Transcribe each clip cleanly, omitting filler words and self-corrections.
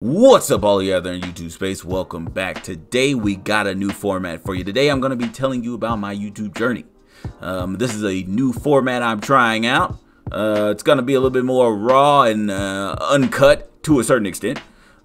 What's up, all you out there in YouTube space? Welcome back. Today we got a new format for you. Today I'm going to be telling you about my YouTube journey. This is a new format I'm trying out. It's going to be a little bit more raw and uncut to a certain extent.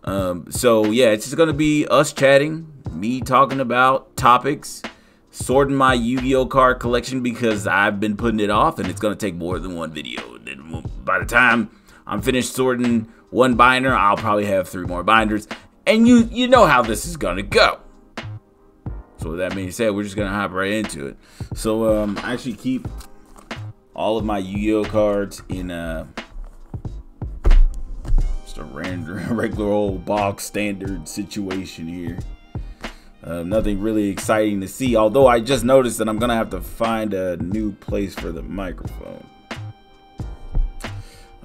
So yeah, it's just going to be us chatting, me talking about topics, sorting my Yu-Gi-Oh card collection because I've been putting it off and it's going to take more than one video. Then by the time I'm finished sorting one binder, I'll probably have 3 more binders, and you know how this is gonna go. So with that being said, we're just gonna hop right into it. So I actually keep all of my Yu-Gi-Oh cards in just a random regular old box standard situation here. Nothing really exciting to see, although I just noticed that I'm gonna have to find a new place for the microphone.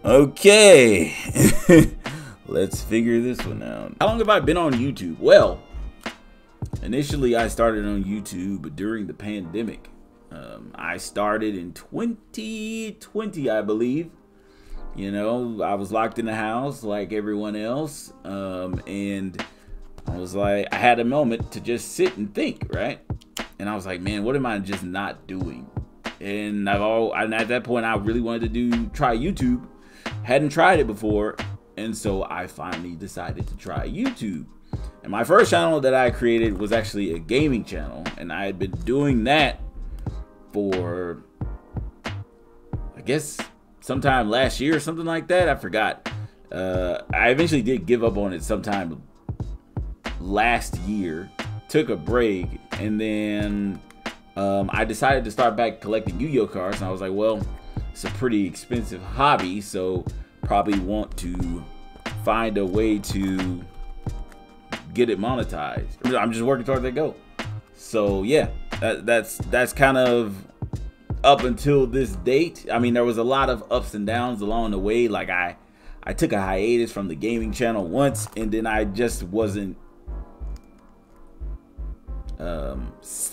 Okay, let's figure this one out. How long have I been on YouTube? Well, initially I started on YouTube during the pandemic. I started in 2020, I believe. You know, I was locked in the house like everyone else, and I was like, I had a moment to just sit and think, right? And I was like, man, what am I just not doing? And at that point, I really wanted to try YouTube. Hadn't tried it before, and so I finally decided to try YouTube. And my first channel that I created was actually a gaming channel, and I had been doing that for, I guess, sometime last year or something like that. I forgot. I eventually did give up on it sometime last year, took a break, and then I decided to start back collecting Yu-Gi-Oh cards, and I was like, well, it's a pretty expensive hobby, so probably want to find a way to get it monetized. I'm just working toward that goal. So yeah, that's kind of up until this date. I mean, there was a lot of ups and downs along the way. Like I took a hiatus from the gaming channel once, and then I just wasn't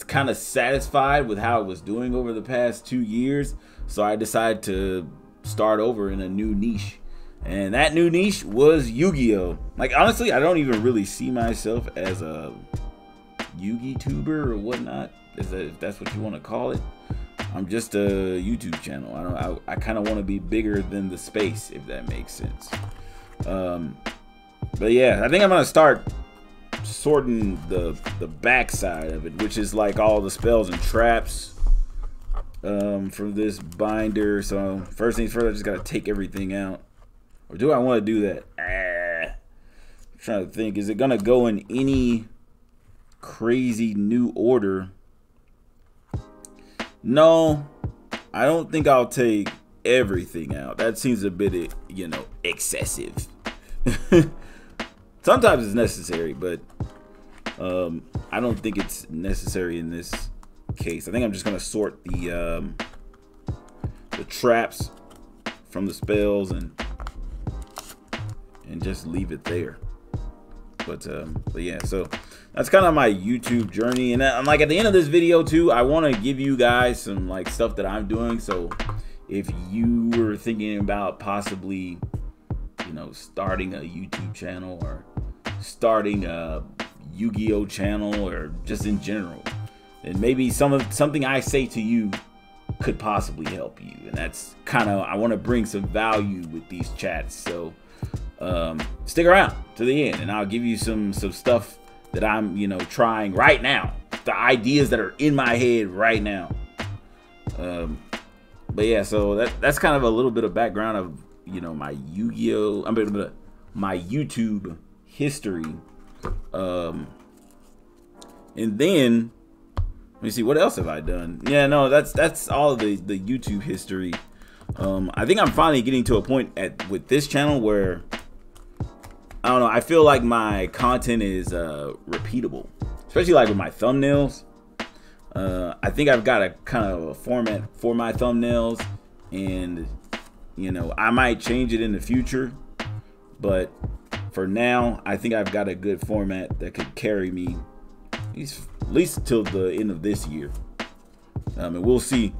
kind of satisfied with how it was doing over the past 2 years. So I decided to start over in a new niche. And that new niche was Yu-Gi-Oh! Like, honestly, I don't even really see myself as a Yu-Gi-Tuber or whatnot, if that's what you want to call it. I'm just a YouTube channel. I kind of want to be bigger than the space, if that makes sense. But yeah, I think I'm going to start sorting the back side of it, which is like all the spells and traps from this binder. So first things first, I just gotta take everything out. Or do I want to do that? I'm trying to think, is it gonna go in any crazy new order? No, I don't think I'll take everything out. That seems a bit, you know, excessive. Sometimes it's necessary, but I don't think it's necessary in this case. I think I'm just gonna sort the traps from the spells and just leave it there. But yeah, so that's kind of my YouTube journey. And I'm like, at the end of this video too, I want to give you guys some like stuff that I'm doing. So if you were thinking about possibly, you know, starting a YouTube channel or starting a Yu-Gi-Oh channel or just in general, and maybe something I say to you could possibly help you. And that's kind of, I want to bring some value with these chats. So stick around to the end, and I'll give you some stuff that I'm, you know, trying right now, the ideas that are in my head right now. But yeah, so that's kind of a little bit of background of, you know, my Yu-Gi-Oh, my YouTube history. And then let me see, what else have I done? Yeah, no, that's all of the YouTube history. I think I'm finally getting to a point with this channel where, I don't know, I feel like my content is repeatable, especially like with my thumbnails. I think I've got a kind of a format for my thumbnails, and you know, I might change it in the future, but for now, I think I've got a good format that could carry me at least till the end of this year. And we'll see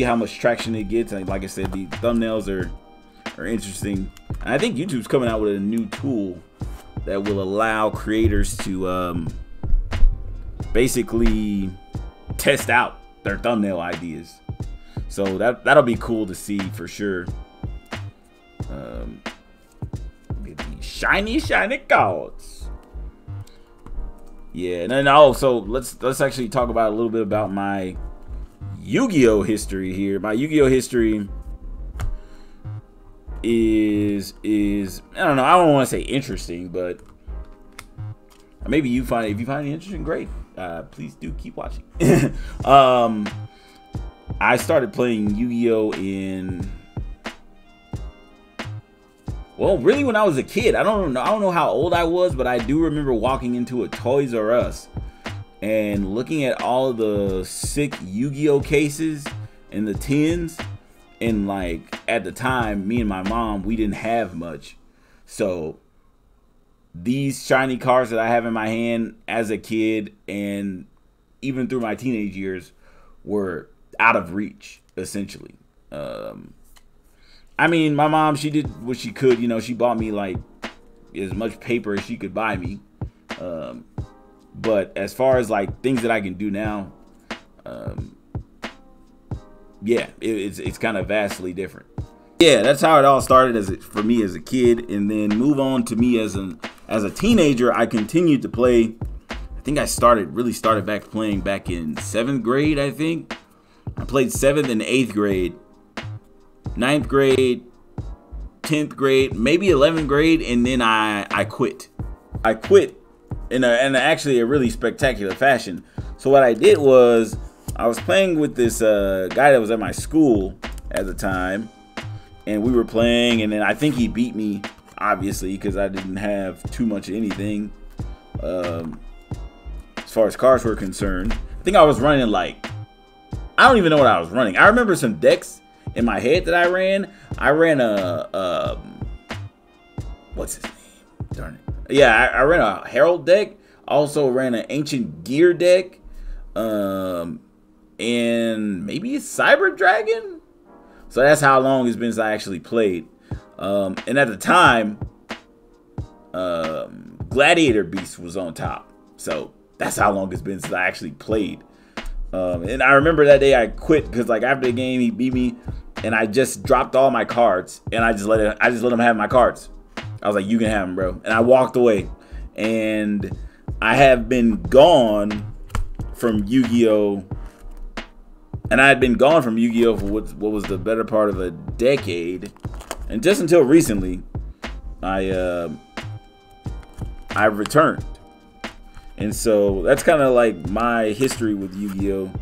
how much traction it gets. And like I said, the thumbnails are interesting. And I think YouTube's coming out with a new tool that will allow creators to basically test out their thumbnail ideas. So that'll be cool to see for sure. Shiny cards. Yeah, and then also let's actually talk about a little bit about my Yu-Gi-Oh history here. My Yu-Gi-Oh history is I don't know, I don't want to say interesting, but maybe if you find it interesting, great. Please do keep watching. I started playing Yu-Gi-Oh in, well, really when I was a kid. I don't know how old I was, but I do remember walking into a Toys R Us and looking at all the sick Yu-Gi-Oh cases and the tins. And like at the time, me and my mom, we didn't have much. So these shiny cards that I have in my hand as a kid and even through my teenage years were out of reach, essentially. I mean, my mom, she did what she could. You know, she bought me like as much paper as she could buy me. But as far as like things that I can do now, yeah, it's kind of vastly different. Yeah, that's how it all started for me as a kid, and then move on to me as a teenager. I continued to play. I think I really started playing back in 7th grade. I think I played 7th and 8th grade, 9th grade, 10th grade, maybe 11th grade, and then I quit. I quit in actually a really spectacular fashion. So what I did was I was playing with this guy that was at my school at the time, and we were playing, and then I think he beat me, obviously, because I didn't have too much of anything as far as cards were concerned. I think I was running like, I don't even know what I was running. I remember some decks in my head that I ran. I ran a what's his name? Darn it. Yeah, I ran a Herald deck. Also ran an Ancient Gear deck. And maybe a Cyber Dragon. So that's how long it's been since I actually played. And at the time, Gladiator Beast was on top. So that's how long it's been since I actually played. And I remember that day I quit because like after the game he beat me, and I just dropped all my cards, and I just let him have my cards. I was like, you can have them, bro. And I walked away. And I have been gone from Yu-Gi-Oh! And I had been gone from Yu-Gi-Oh! For what was the better part of a decade. And just until recently, I returned. And so that's kind of like my history with Yu-Gi-Oh!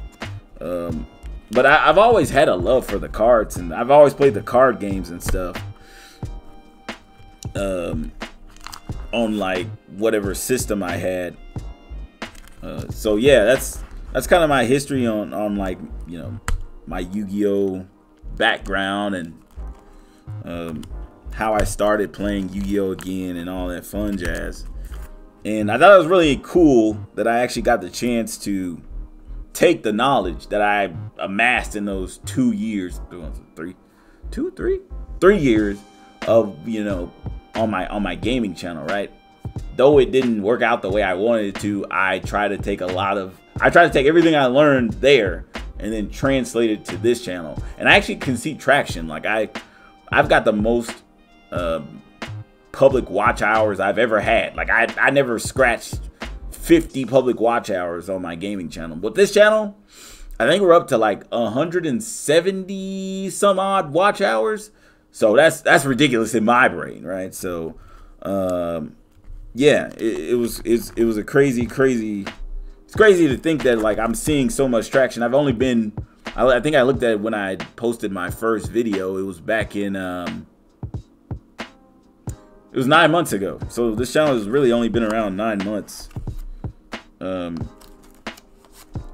But I've always had a love for the cards, and I've always played the card games and stuff. On like whatever system I had. So yeah, that's kind of my history on like, you know, my Yu-Gi-Oh! Background, and how I started playing Yu-Gi-Oh! Again and all that fun jazz. And I thought it was really cool that I actually got the chance to take the knowledge that I amassed in those 2 years, 3 years of, you know, on my gaming channel, right? Though it didn't work out the way I wanted it to, I tried to take everything I learned there and then translate it to this channel. And I actually can see traction. Like I've got the most public watch hours I've ever had. Like I never scratched 50 public watch hours on my gaming channel. But this channel, I think we're up to like 170 some odd watch hours. So that's ridiculous in my brain, right? So yeah, it was a crazy. It's crazy to think that like I'm seeing so much traction. I've only been, I think I looked at it when I posted my first video. It was back in it was 9 months ago. So this channel has really only been around 9 months.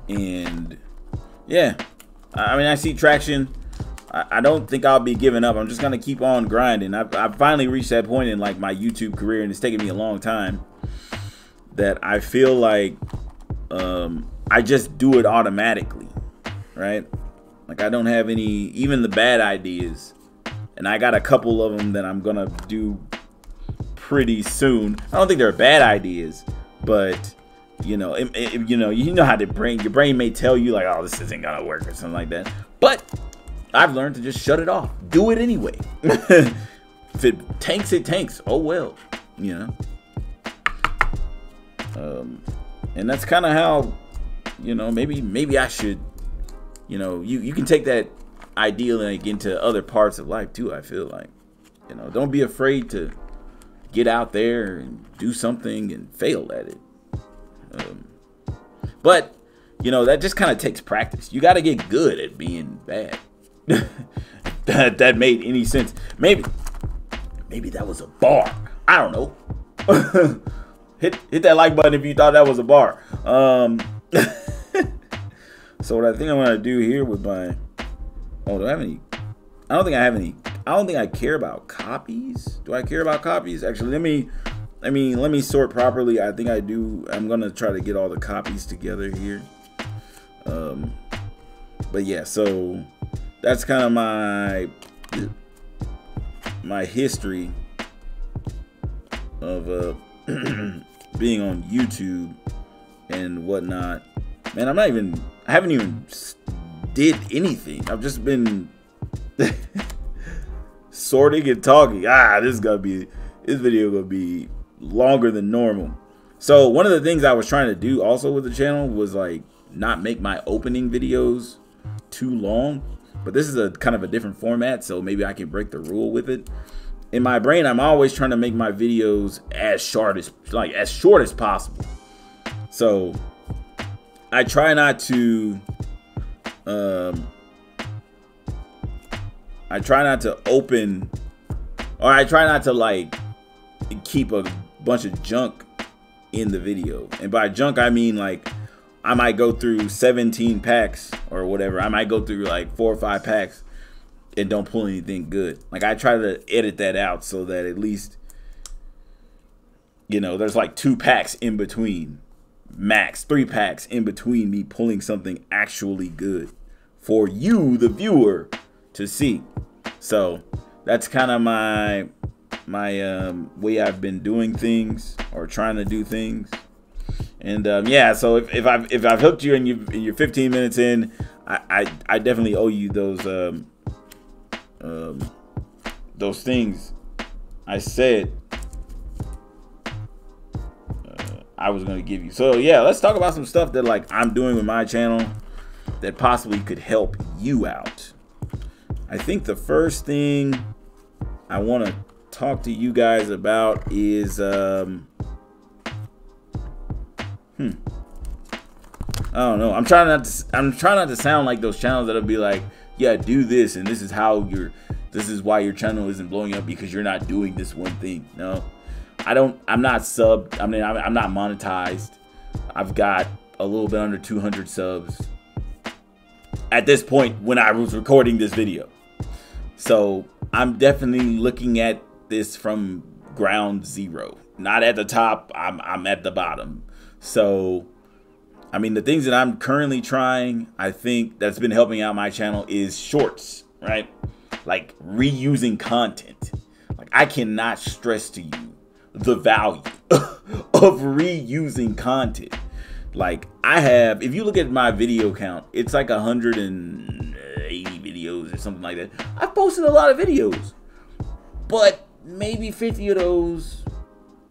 And yeah, I mean, I see traction. I don't think I'll be giving up. I'm just gonna keep on grinding. I've finally reached that point in like my YouTube career, and it's taken me a long time, that I feel like I just do it automatically, right? Like I don't have any, even the bad ideas, and I got a couple of them that I'm gonna do pretty soon. I don't think they're bad ideas, but you know, you know how your brain may tell you like, oh, this isn't gonna work or something like that. But I've learned to just shut it off. Do it anyway. If it tanks, it tanks. Oh well, you know. And that's kind of how, you know, maybe I should, you know, you can take that idea like into other parts of life too. I feel like, you know, don't be afraid to get out there and do something and fail at it. But you know, that just kind of takes practice. You got to get good at being bad. that made any sense. Maybe that was a bar. I don't know. hit that like button if you thought that was a bar. So what I think I'm gonna do here with my, do I have any? I don't think I have any. I don't think I care about copies. Do I care about copies? Actually, let me sort properly. I think I do. I'm gonna try to get all the copies together here. But yeah, so that's kind of my history of being on YouTube and whatnot. Man, I haven't even did anything. I've just been sorting and talking. This video gonna be longer than normal. So one of the things I was trying to do also with the channel was like not make my opening videos too long, but this is a kind of a different format, so maybe I can break the rule with it. In my brain, I'm always trying to make my videos as short as possible. So I try not to open, or I try not to like keep a bunch of junk in the video. And by junk, I mean like I might go through 17 packs or whatever. I might go through like 4 or 5 packs and don't pull anything good. Like I try to edit that out so that at least, you know, there's like 2 packs in between, max 3 packs in between me pulling something actually good for you, the viewer, to see. So that's kind of my way I've been doing things, or trying to do things. And yeah, so if I've hooked you and you're 15 minutes in, I definitely owe you those things I said I was gonna give you. So yeah, let's talk about some stuff that like I'm doing with my channel that possibly could help you out. I think the first thing I want to talk to you guys about is I don't know. I'm trying not to sound like those channels that'll be like, yeah, do this and this is why your channel isn't blowing up, because you're not doing this one thing. No, I'm not subbed. I mean, I'm not monetized. I've got a little bit under 200 subs at this point when I was recording this video. So I'm definitely looking at this from ground zero, not at the top. I'm at the bottom. So I mean, the things that I'm currently trying, I think that's been helping out my channel is shorts, right? Like reusing content. Like I cannot stress to you the value of reusing content. Like I have, if you look at my video count, it's like 180 videos or something like that. I've posted a lot of videos, but maybe 50 of those,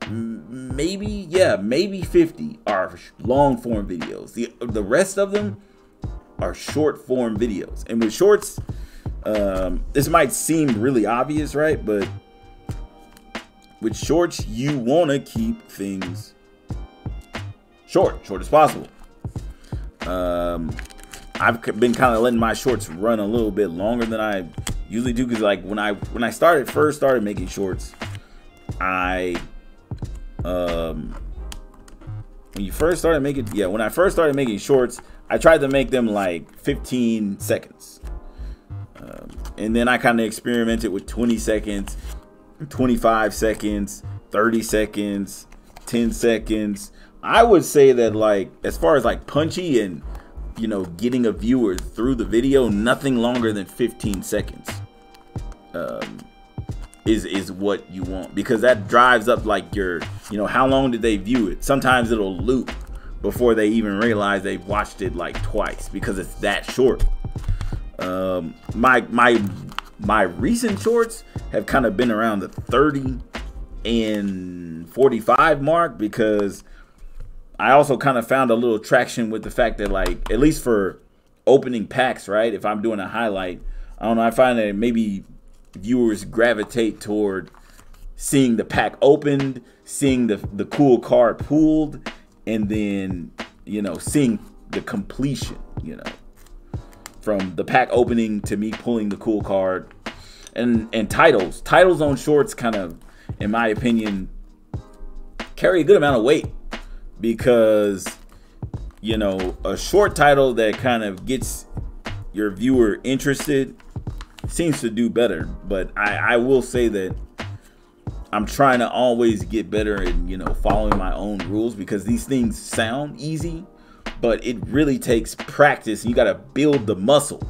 maybe 50 are long form videos. The rest of them are short form videos. And with shorts, this might seem really obvious, right? But with shorts, you want to keep things short as possible. I've been kind of letting my shorts run a little bit longer than I usually do, because like when I first started making shorts, when I first started making shorts, I tried to make them like 15 seconds. And then I kind of experimented with 20 seconds, 25 seconds, 30 seconds, 10 seconds. I would say that like, as far as like punchy and, you know, getting a viewer through the video, nothing longer than 15 seconds. is what you want, because that drives up like your, you know, how long did they view it. Sometimes it'll loop before they even realize they've watched it like twice, because it's that short. My recent shorts have kind of been around the 30 and 45 mark, because I also kind of found a little traction with the fact that, like, at least for opening packs, right, if I'm doing a highlight, I don't know, I find that maybe viewers gravitate toward seeing the pack opened, seeing the cool card pulled, and then, you know, seeing the completion, you know, from the pack opening to me pulling the cool card. And titles on shorts kind of, in my opinion, carry a good amount of weight, because, you know, a short title that kind of gets your viewer interested seems to do better. But I will say that I'm trying to always get better at, you know, following my own rules, because these things sound easy, but it really takes practice. You got to build the muscle.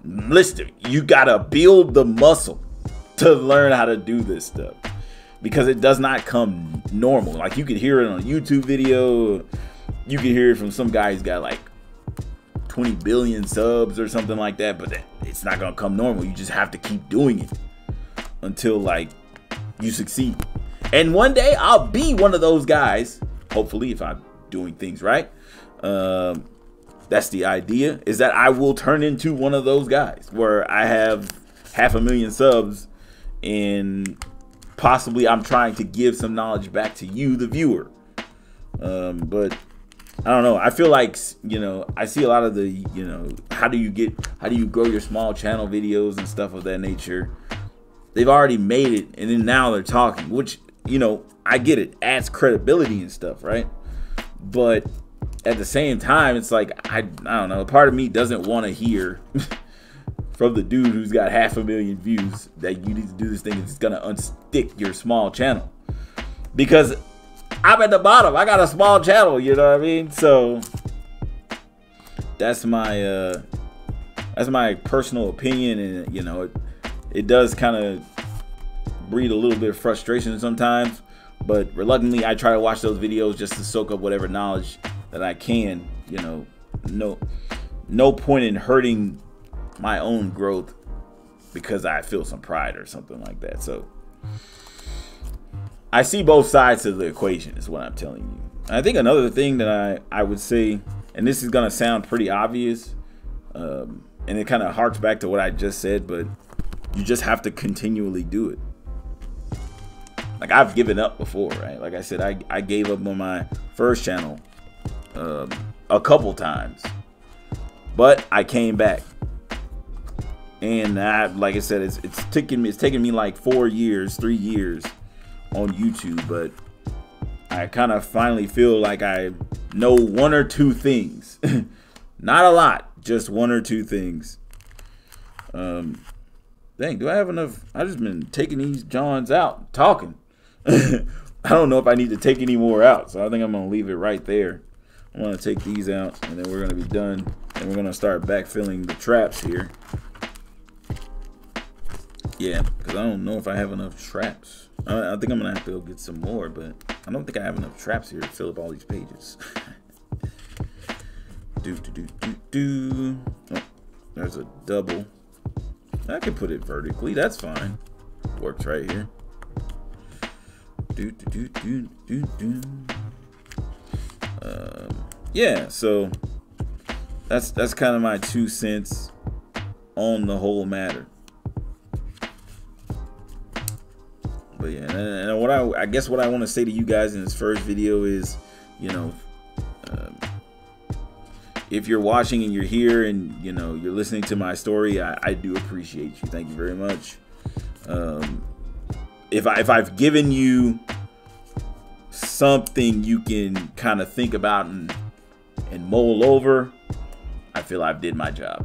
Listen, you got to build the muscle to learn how to do this stuff, because it does not come normal. Like, you could hear it on a YouTube video. You can hear it from some guy who's got like 20 billion subs or something like that, but it's not going to come normal. You just have to keep doing it until, like, you succeed. And one day I'll be one of those guys, hopefully, if I'm doing things right. That's the idea, is that I will turn into one of those guys where I have 500,000 subs, and possibly I'm trying to give some knowledge back to you, the viewer. But I don't know. I feel like, you know, I see a lot of the, you know, how do you grow your small channel videos and stuff of that nature. They've already made it, and then now they're talking, which, you know, I get it, adds credibility and stuff, right? But at the same time, it's like, I don't know, part of me doesn't want to hear from the dude who's got 500,000 views that you need to do this thing, it's gonna unstick your small channel, because I'm at the bottom. I got a small channel, you know what I mean? So that's my personal opinion, and, you know, it does kind of breed a little bit of frustration sometimes, but reluctantly I try to watch those videos just to soak up whatever knowledge that I can. You know, no point in hurting my own growth because I feel some pride or something like that. So I see both sides of the equation, is what I'm telling you. I think another thing that I would say, and this is gonna sound pretty obvious, and it kind of harks back to what I just said, but you just have to continually do it. Like, I've given up before, right? Like I said, I gave up on my first channel a couple times, but I came back, and like I said, it's taken me like 3 years on YouTube, but I kind of finally feel like I know one or two things. Not a lot, just one or two things. Dang, do I have enough? I've just been taking these Johns out, talking. I don't know if I need to take any more out, so I think I'm gonna leave it right there. I'm gonna take these out, and then we're gonna be done, and we're gonna start backfilling the traps here. Yeah, because I don't know if I have enough traps. I think I'm gonna have to go get some more, but I don't think I have enough traps here to fill up all these pages. Oh, there's a double. I can put it vertically. That's fine. Works right here. Yeah, so that's kind of my 2 cents on the whole matter. But yeah, and what I guess what I want to say to you guys in this first video is, you know, if you're watching and you're here and, you know, you're listening to my story, I do appreciate you. Thank you very much. If I've given you something you can kind of think about and mull over, I feel I've did my job.